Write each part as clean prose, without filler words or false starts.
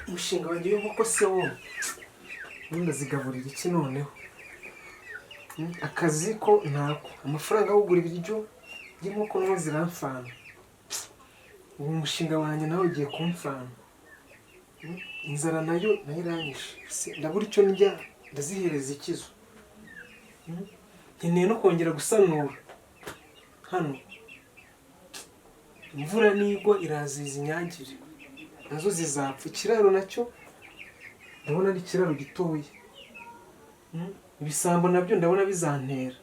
umushinga wanjye w'inkoko se wo ndazigaburira iki noneho? Akazi ko ntako, amafaranga yo kugura ibiryo by'inkoko naho ziramfana. Uwo mushinga wanjye nawe ugiye kumfana. Inzara nayo iranyishe, ndabura icyo ndya, ndazihereza ikizo. Nkeneye no kongera gusanura hano. Imvura nigwa iraziza inyagire, nazo zizapfa. Ikiraro nacyo ndabona ari ikiraro gitoya. Ibisambo nabyo ndabona bizantera.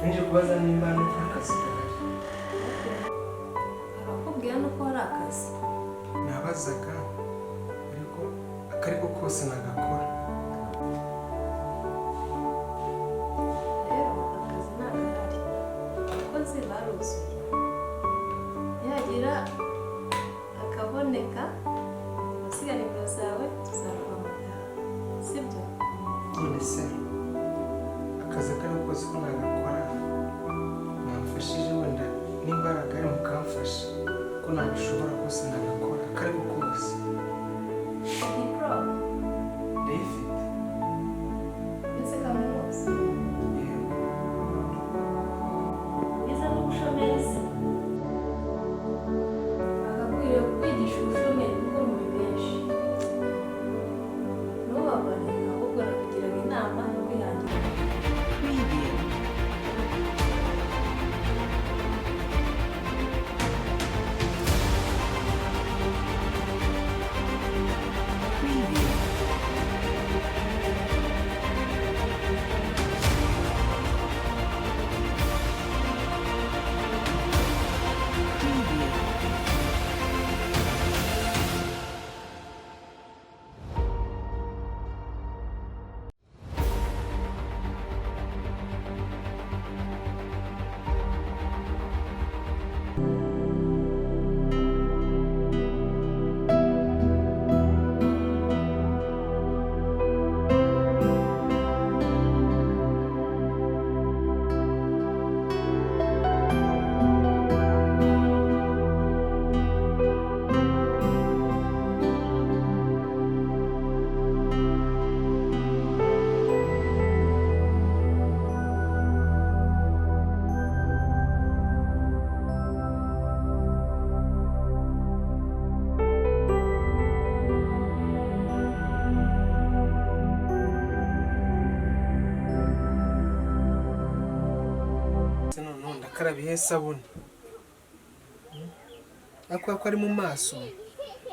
Nje kubaza nimba n'akazi. Arakubwira nuko ari akazi. Nabazaga ariko akariko kose nagakora. Rero akazi nagahari. Abakozi baruzuye. Yagira akaboneka basiga nimero zawe tuzaguhamagara. Sibyo? None se akazi kose ko nagakora namfashije wenda n'imbaraga ari mukamfasha ko nabishobora kose nagakora akariko kose. David ese kaminuza wize n'ubushomezi agakwiriye kwigisha ubushomeri kuko muri benshi ntubabone ahubwo nakugiraga inama yo kwihangira. Karabihe sabuni. Akwa ko ari mu maso.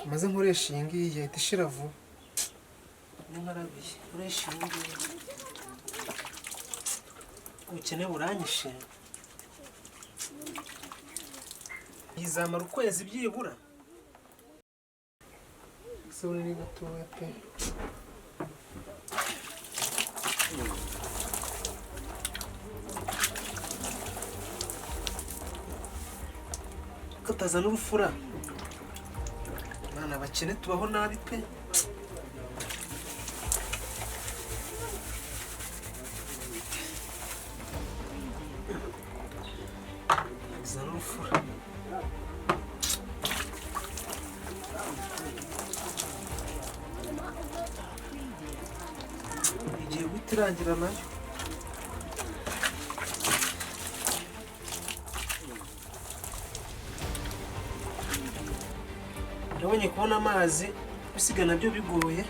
Maze nkoresha iyi ngiyi yahita ishira vuba. Nkarabiye nkoresha iyi ngiyi. Ubukene buranyishe. yizamara ukwezi byibura sore ni gatoya pe kataza n'urufura bana bakene tubaho nabi pe za n'urufura igiye guhita irangira nayo nabonye kubona amazi bisiga nabyo bigoye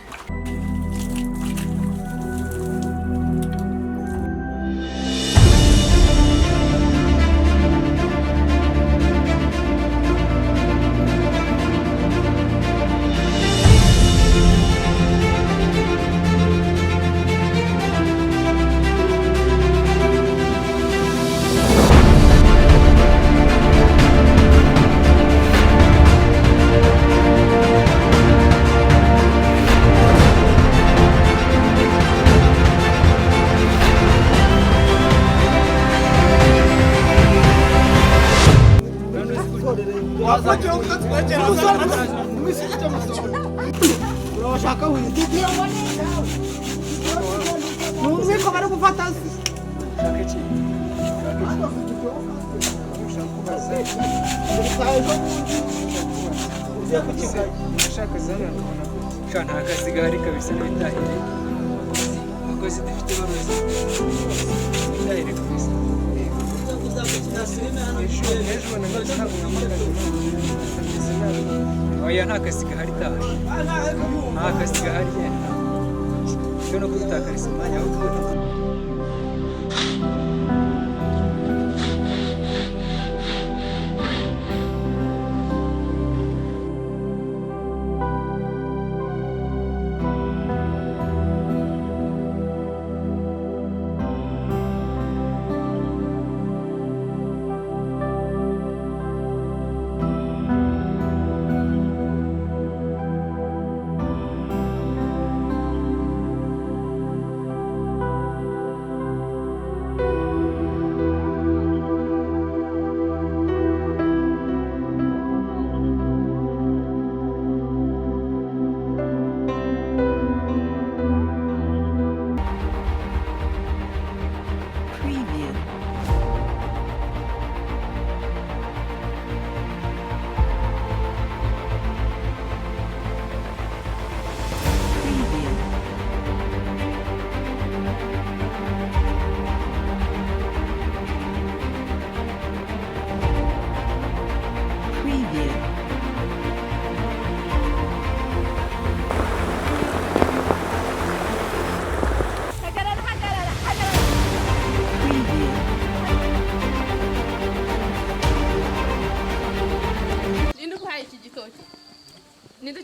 nta kazi gahari kabisa n'ibitahire abakozi dufite barozi ibitahire kabisa oya nta kazi gahari taha nta kazi gahari cyo no kudutakariza umwanya wo gukora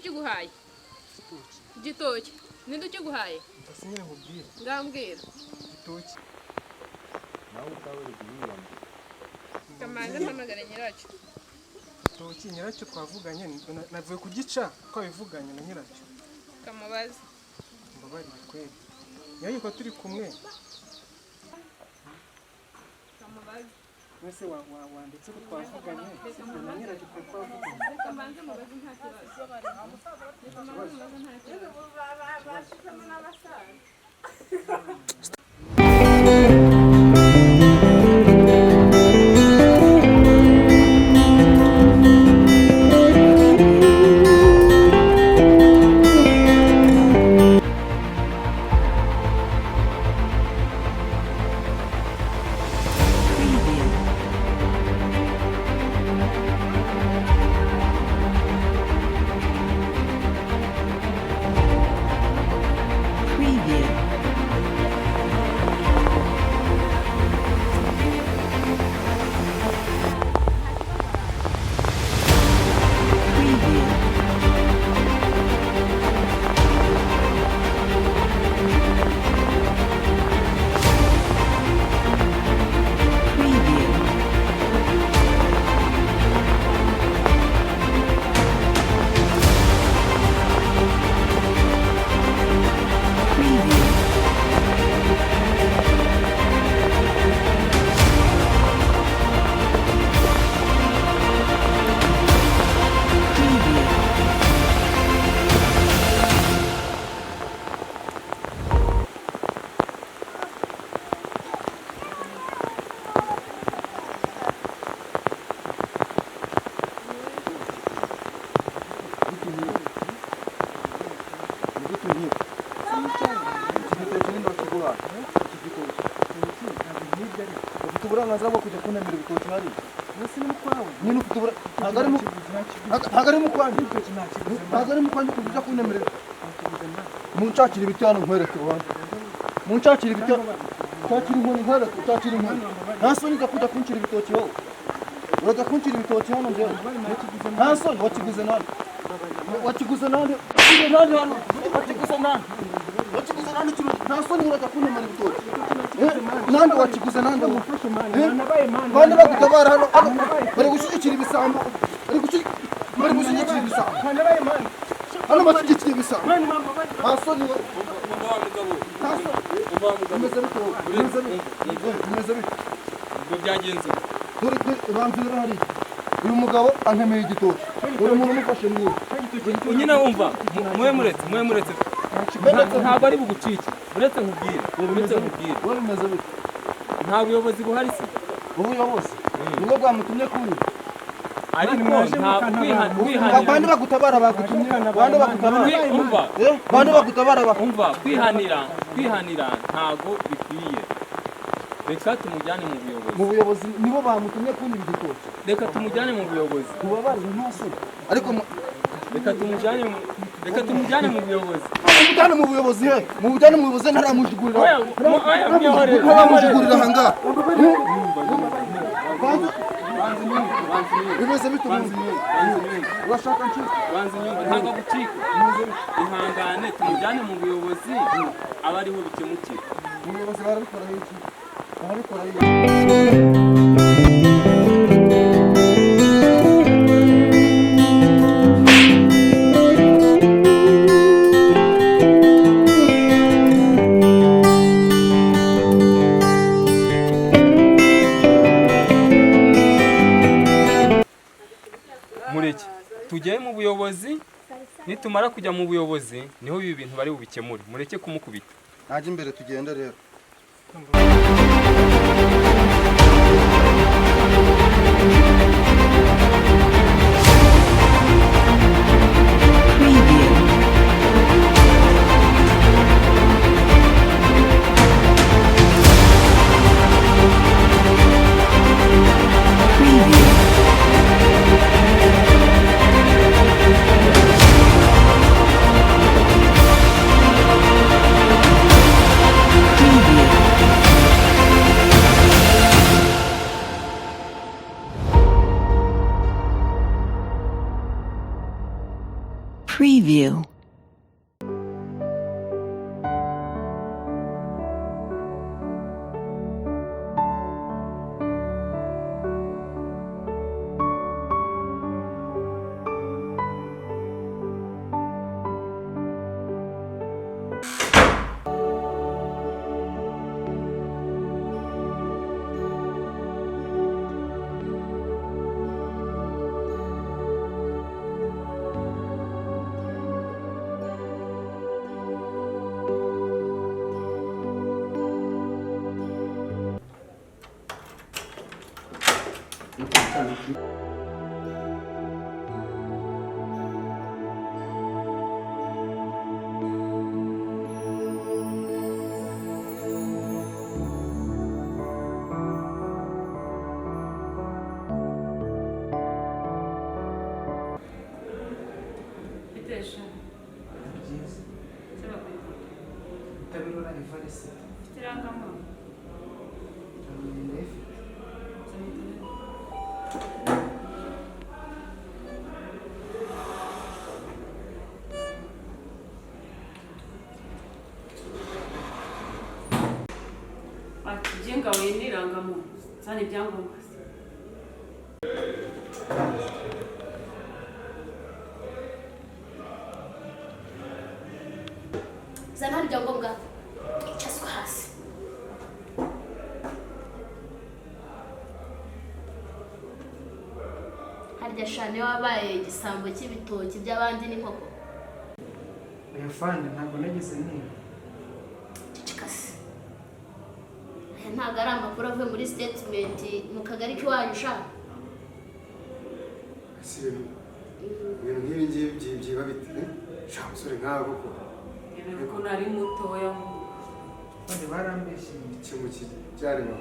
ukiguhaye igitoki ninde ukiguhaye Ndasinyira nkubwire ngambwira igitoki nawe utawere kubiba kamanze mpamagara nyiracyo igitoki nyiracyo twavuganye navuye kugica twabivuganye na nyiracyo kamubaza mbabarire kweli yayi ko turi kumwe kamubaza wese wanditse ko twavuganye na nyiracyo twavuganye kamanze mubaze nta kibazo kamanze mubaze nta kibazo uburenganzira bwo kujya kunemera ibitoki hari Nasi ni mukwawe. nyine ufite ntabwo ari mu kwanjye ntabwo ari mu kwanjye kujya kunemerera munshakira ibiti hano nkwereke ubuhanga munshakira ibiti cyakira inkoni nkwereke cyakira inkoni nta soni ujya kujya kuncira ibitoki wowe urajya kuncira ibitoki hano njyewe nta soni wakiguze nande wakiguze nande hano wakiguze nande nta soni urajya kunemera ibitoki nande wakiguze nande bande bagutabara hano bari gushyigikira ibisambo bari gushyigikira ibisambo hano bashyigikira ibisambo nta soni bimeze bite bimeze bite Ubwo byagenze dore banzira hari uyu mugabo antemeye igitoki dore umuntu umufashe mwiza nyine wumva muretse ntabwo ari bugucike uretse nkubwire wowe bimeze bite nta buyobozi buhari se ubuyobozi nibwo bwamutumye kuri ariko nta kwihanira bande bagutabara bagutumye bande bagutabara umva kwihanira ntago bikwiye reka tumujyane mu buyobozi nibo bamutumye kuri igitoki reka tumujyane mu buyobozi tubabarire nta soni ariko reka tumujyane mu buyobozi mujyane mu buyobozi he mujyane mu buyobozi ntaramujugurira ahangaha bimeze bite urashaka nshiki ntabwo gucika ihangane tumujyane mu buyobozi aba ariho bikemukira ubuyobozi barabikora iki mureke tujye mu buyobozi nitumara kujya mu buyobozi niho ibi bintu bari bubikemure mureke kumukubita najya imbere tugenda rero Preview. Jenga weniranga mu zana ibyangombwa zana ibyangombwa cyaswa hasi harya shane wabaye igisambo cy'ibitoki by'abandi n'inkoko Oya fande ntabwo nageze niba. ntabwo ari amakuru avuye muri statement mu kagari k'iwanyu ushaka ibintu nk'ibi ngibi byiba bite shaka umusore nkawe koko ariko nari mutoya Bande barambeshye ikintu cyarema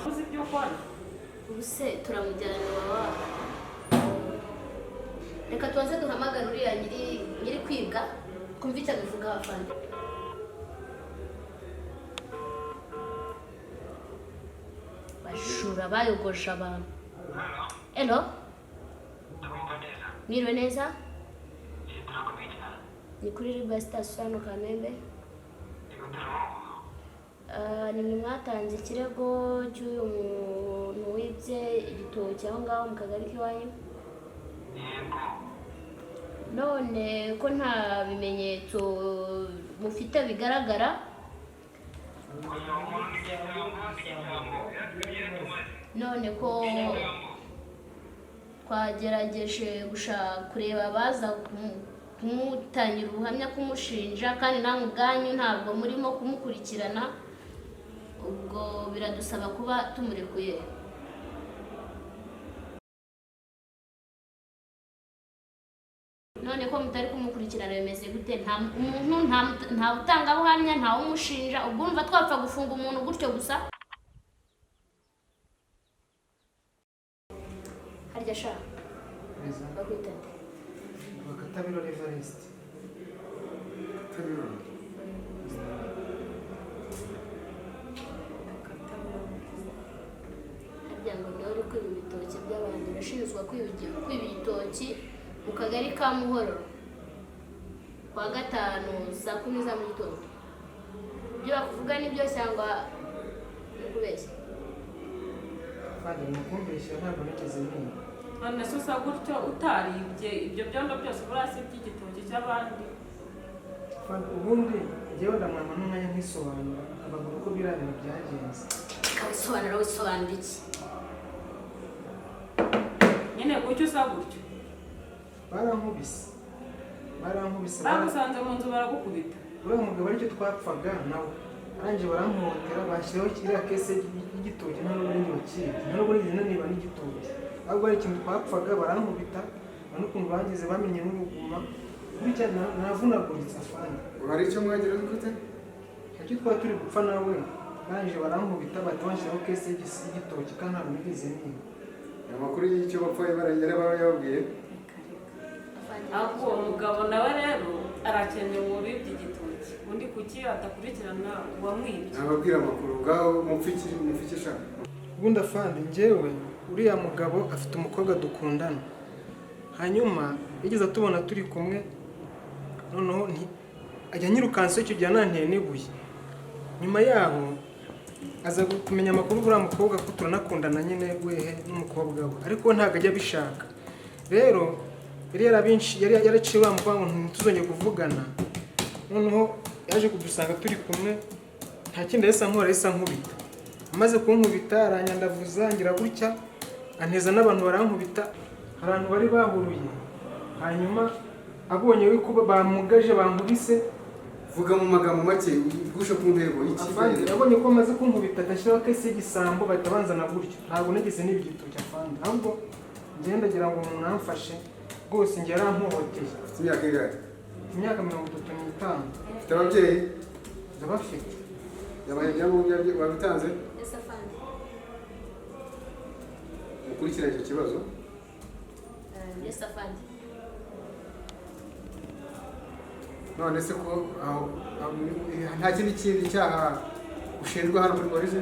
uzi ibyo ukora ubuse turamujyana iwawa. Reka tubanze duhamagara uriya nyiri kwibwa twumve icyo abivuga afande. Bajura bayogoje abantu. Hello? Mwiriwe neza? Ni kuri Riba Station hano Kamembe. Ni mwe mwatanze ikirego cy'uyu muntu wibye igitoki aho ngaho mu kagari k'iwanyu? None ko nta bimenyetso mufite bigaragara, none ko twagerageje kureba abaza kumutangira ubuhamya kumushinja kandi namwe ubwanyu ntabwo murimo kumukurikirana, ubwo biradusaba kuba tumurekuye. None ko mutari kumukurikirana bimeze gute? Nta utangabuhamya, nta umushinja, ubwo umva twapfa gufunga umuntu gutyo gusa? Harya sha bakwita nde? Bakatabiro Everest. Harya ngo niwe uri kwiba ibitoki by'abandi, urashinjwa kwiba ibitoki mu kagari ka Muhororo kwa gatanu saa 10 za mu gitondo. Ibyo bakuvuga nibyo cyangwa nikubeshya? Kandi mukumbeshya ntabwo nigeze menya. none se usa gutyo utaribye ibyo byondo byose burasi by'igitoki cy'abandi. Kandi ubundi njyewe ndamwama n'umwanya nkisobanura abagura uko biriya bintu byagenze. Kabisobanura wisobanura iki? Nyine kuki usa gutyo? Barankubise. Bagusanze mu nzu baragukubita. Uriya mugabo aricyo twapfaga nawe. Arangije baramuhotera bashyiraho kiriya kese y'igitoki nta n'ubwo ari bakiri. Nta n'ubwo ari niba n'igitoki. Ahubwo ari ikintu twapfaga barankubita, n'ukuntu bangize bamenye n'uruguma. Bityo navunaguritse afande. Hari icyo mwagira gute? Icyo twari turi gupfa nawe. Barangije barankubita bashyiraho kese y'igitoki kandi ntabwo nigeze niba. Amakuru y'icyo bapfaye barayababwiye. Ahubwo uwo mugabo nawe rero arakeneye uwo bibye igitoki. Undi kuki atakurikirana uwamwibye? Nababwira amakuru ngaho mupfikisha. Ubundi afande njyewe uriya mugabo afite umukobwa dukundana. Hanyuma yigeze atubona turi kumwe, noneho ajya nyirukanse icyo gihe nanteye n'ibuye. Nyuma yaho aza kumenya amakuru uriya mukobwa ko turanakundana nyine wehe n'umukobwa we, ariko ntabwo ajya abishaka. Rero yari yaraciye uriya mukobwa ngo ntituzongere kuvugana. Noneho yaje kudusanga turi kumwe, nta kindi yahise nkubita. Amaze kunkubita aranyandavuza ngira gutya, anteza n'abantu barankubita, abantu bari bahuruye. Hanyuma abonye we kuba bamugaje bankubise. Vuga mu magambo make ugusha ku ntego y'iki. Yabonye ko amaze kunkubita agashyiraho kese y'igisambo bahita banzana gutyo. Ntabwo nigeze n'ibigitoki afande. Ahubwo ngenda ngira ngo umuntu amfashe rwose njye yarampohoteye. Imyaka ingahe? Imyaka 35. Ufite ababyeyi? Ndabafite. Yabaye ibyangombwa babitanze? Yes afande. Ukurikirana icyo kibazo? Yes afande. None se ko nta kindi cyaha ushinjwa hano kuri polisi?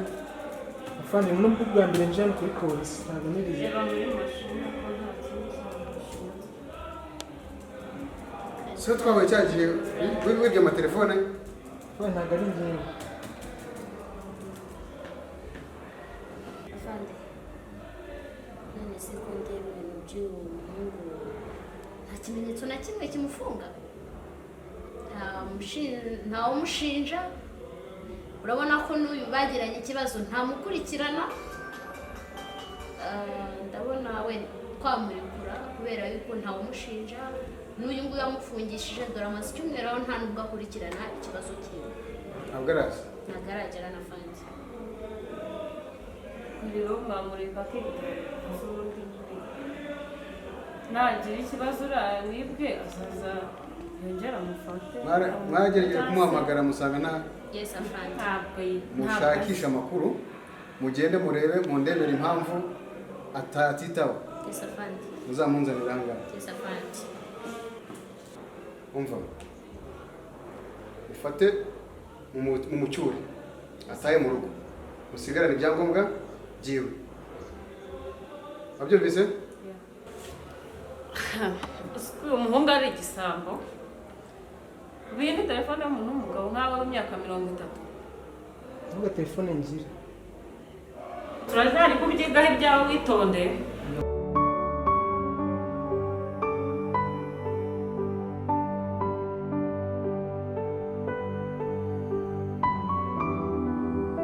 Afande nubwo bwa mbere nje hano kuri polisi ntabwo nigeze. Reba muri mashini ko nta kindi cyashinzwe. So twabaye cyagiye wibye amatelefone? Ntabwo ari njyewe. Afande. None se ko ndeba ibintu by'uwo muhungu nta kimenyetso na kimwe kimufunga? Nta umushinja, urabona ko n'uyu bagiranye ikibazo ntamukurikirana. Ndabona we twamurekura kubera yuko nta umushinja, n'uyu nguyu yamufungishije dore amaze icyumweru aho nta nubwo akurikirana ikibazo cyiwe. Ntabwo araza? Ntabwo aragera na fandi. Rero mwamureka nagira ikibazo wibwe azaza yongera amufate. Mwagerageje kumuhamagara musanga nta? Yes afande. Mushakisha amakuru mugende murebe mundebera impamvu atitaba. Tesafandi. Muzamunzanira ahangaha. Tesafandi. Umva. Ufate mu mucyure. Ataye mu rugo. Musigarane ibyangombwa byiwe. Wabyumvise? uyu muhungu ari igisambo. Ubiye ni telefone y'umuntu w'umugabo nkawe w'imyaka 30. Nubwo telefone ngira. Turajyana kubyigaho ibyawe witonde.